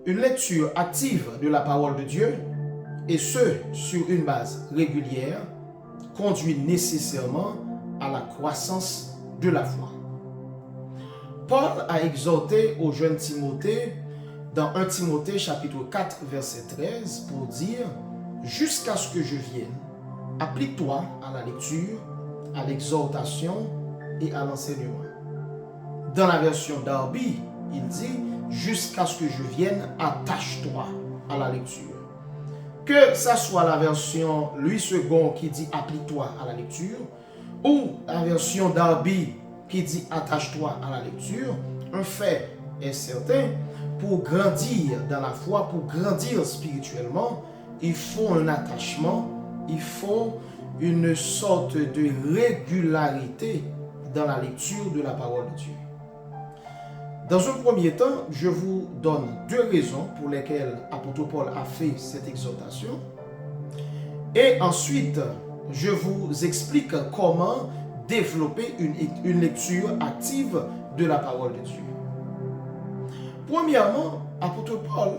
Une lecture active de la parole de Dieu, et ce, sur une base régulière, conduit nécessairement à la croissance de la foi. Paul a exhorté au jeune Timothée dans 1 Timothée chapitre 4 verset 13 pour dire « Jusqu'à ce que je vienne, applique-toi à la lecture, à l'exhortation et à l'enseignement. » Dans la version Darby, il dit « Jusqu'à ce que je vienne, attache-toi à la lecture. » Que ça soit la version Louis II qui dit « Applique-toi à la lecture » ou la version Darby qui dit « Attache-toi à la lecture », un fait est certain, pour grandir dans la foi, pour grandir spirituellement, il faut un attachement, il faut une sorte de régularité dans la lecture de la parole de Dieu. Dans un premier temps, je vous donne deux raisons pour lesquelles l'apôtre Paul a fait cette exhortation. Et ensuite, je vous explique comment développer une lecture active de la parole de Dieu. Premièrement, l'apôtre Paul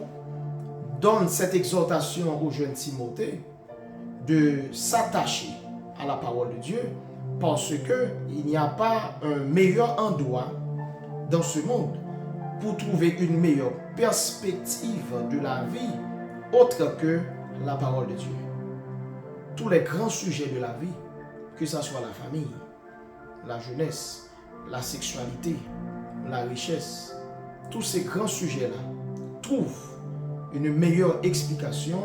donne cette exhortation au jeune Timothée de s'attacher à la parole de Dieu parce qu'il n'y a pas un meilleur endroit dans ce monde pour trouver une meilleure perspective de la vie autre que la parole de Dieu. Tous les grands sujets de la vie, que ce soit la famille, la jeunesse, la sexualité, la richesse, tous ces grands sujets-là trouvent une meilleure explication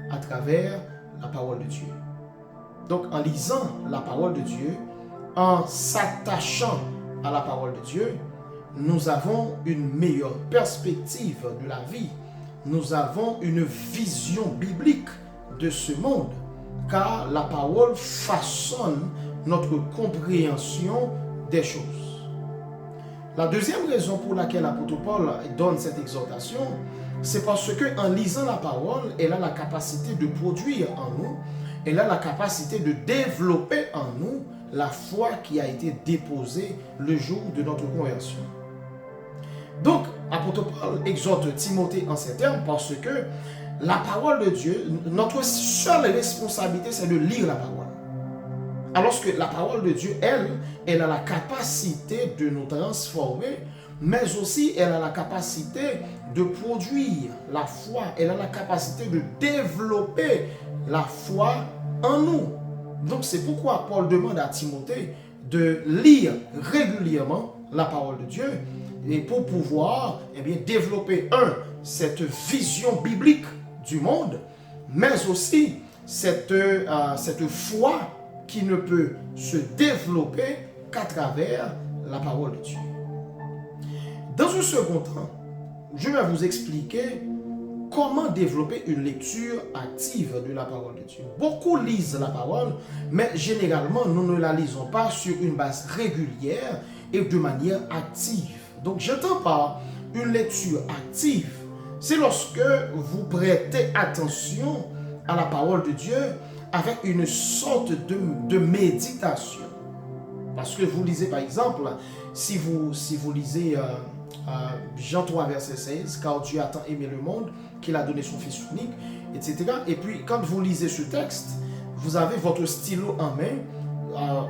à travers la parole de Dieu. Donc, en lisant la parole de Dieu, en s'attachant à la parole de Dieu, nous avons une meilleure perspective de la vie. Nous avons une vision biblique de ce monde, car la parole façonne notre compréhension des choses. La deuxième raison pour laquelle l'apôtre Paul donne cette exhortation, c'est parce qu'en lisant la parole, elle a la capacité de produire en nous, elle a la capacité de développer en nous la foi qui a été déposée le jour de notre conversion. Donc, l'apôtre Paul exhorte Timothée en ces termes parce que la parole de Dieu, notre seule responsabilité, c'est de lire la parole. Alors que la parole de Dieu, elle a la capacité de nous transformer, mais aussi elle a la capacité de produire la foi, elle a la capacité de développer la foi en nous. Donc c'est pourquoi Paul demande à Timothée de lire régulièrement la parole de Dieu et pour pouvoir développer cette vision biblique du monde, mais aussi cette foi qui ne peut se développer qu'à travers la parole de Dieu. Dans un second temps, je vais vous expliquer comment développer une lecture active de la parole de Dieu. Beaucoup lisent la parole, mais généralement, nous ne la lisons pas sur une base régulière et de manière active. Donc, j'entends par une lecture active, c'est lorsque vous prêtez attention à la parole de Dieu avec une sorte de méditation. Parce que vous lisez par exemple, si vous lisez Jean 3 verset 16, car Dieu a tant aimé le monde qu'il a donné son Fils unique, etc. Et puis quand vous lisez ce texte, vous avez votre stylo en main,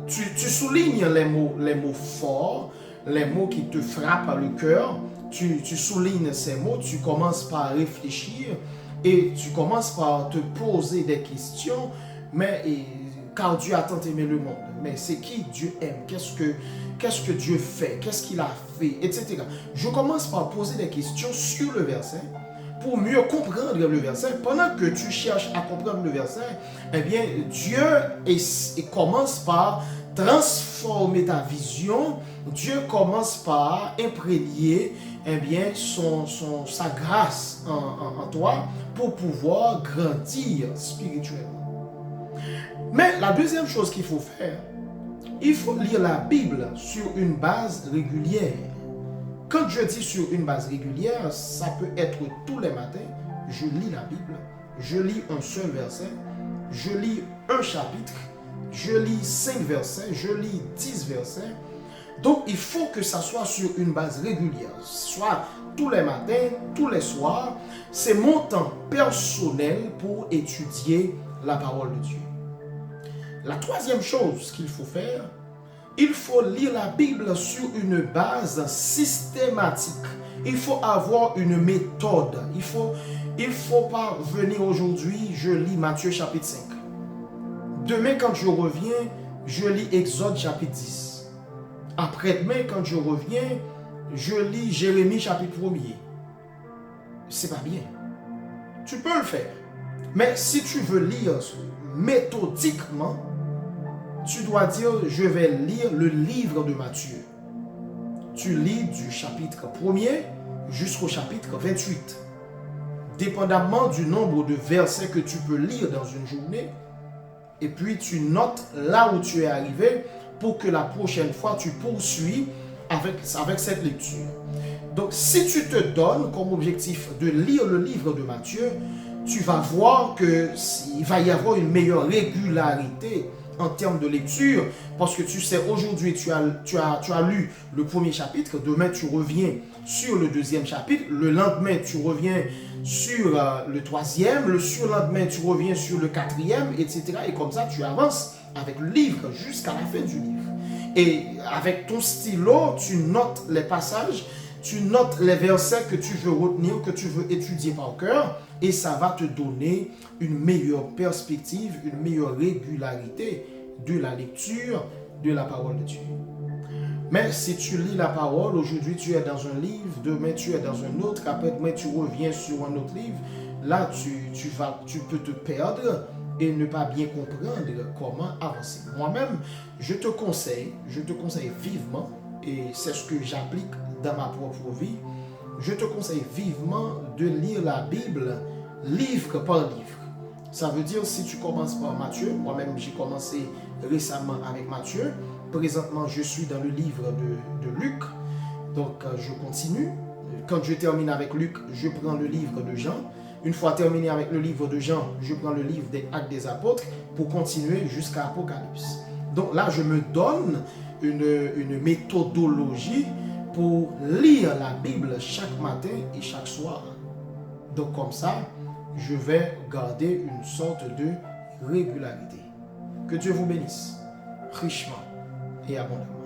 tu soulignes les mots forts, les mots qui te frappent le cœur, tu soulignes ces mots, tu commences par réfléchir et tu commences par te poser des questions, car Dieu a tant aimé le monde. Mais c'est qui Dieu aime? Qu'est-ce que Dieu fait? Qu'est-ce qu'il a fait? Etc. Je commence par poser des questions sur le verset pour mieux comprendre le verset. Pendant que tu cherches à comprendre le verset, Dieu commence par transformer ta vision. Dieu commence par imprégner sa grâce en toi pour pouvoir grandir spirituellement. Mais la deuxième chose qu'il faut faire, il faut lire la Bible sur une base régulière. Quand je dis sur une base régulière, ça peut être tous les matins, je lis la Bible, je lis un seul verset, je lis un chapitre, je lis 5 versets, je lis 10 versets. Donc, il faut que ça soit sur une base régulière, soit tous les matins, tous les soirs. C'est mon temps personnel pour étudier la parole de Dieu. La troisième chose qu'il faut faire, il faut lire la Bible sur une base systématique. Il faut avoir une méthode. Il faut pas venir aujourd'hui, je lis Matthieu chapitre 5. Demain, quand je reviens, je lis Exode chapitre 10. Après-demain, quand je reviens, je lis Jérémie chapitre 1er. C'est pas bien. Tu peux le faire. Mais si tu veux lire méthodiquement, tu dois dire, je vais lire le livre de Matthieu. Tu lis du chapitre 1er jusqu'au chapitre 28. Dépendamment du nombre de versets que tu peux lire dans une journée, et puis tu notes là où tu es arrivé pour que la prochaine fois tu poursuis avec cette lecture. Donc si tu te donnes comme objectif de lire le livre de Matthieu, tu vas voir qu'il va y avoir une meilleure régularité en termes de lecture, parce que tu sais, aujourd'hui tu as lu le premier chapitre, demain tu reviens sur le deuxième chapitre, le lendemain tu reviens sur le troisième, le surlendemain tu reviens sur le quatrième, etc. Et comme ça tu avances avec le livre jusqu'à la fin du livre. Et avec ton stylo, tu notes les passages, tu notes les versets que tu veux retenir, que tu veux étudier par cœur, et ça va te donner une meilleure perspective, une meilleure régularité de la lecture de la parole de Dieu. Mais si tu lis la parole, aujourd'hui tu es dans un livre, demain tu es dans un autre, après-demain tu reviens sur un autre livre, là tu peux te perdre et ne pas bien comprendre comment avancer. Moi-même, je te conseille vivement, et c'est ce que j'applique dans ma propre vie, je te conseille vivement de lire la Bible livre par livre. Ça veut dire, si tu commences par Matthieu, moi-même j'ai commencé récemment avec Matthieu, présentement je suis dans le livre de Luc, donc je continue. Quand je termine avec Luc, je prends le livre de Jean. Une fois terminé avec le livre de Jean, je prends le livre des Actes des Apôtres pour continuer jusqu'à Apocalypse. Donc là, je me donne une méthodologie pour lire la Bible chaque matin et chaque soir. Donc comme ça, je vais garder une sorte de régularité. Que Dieu vous bénisse richement et abondamment.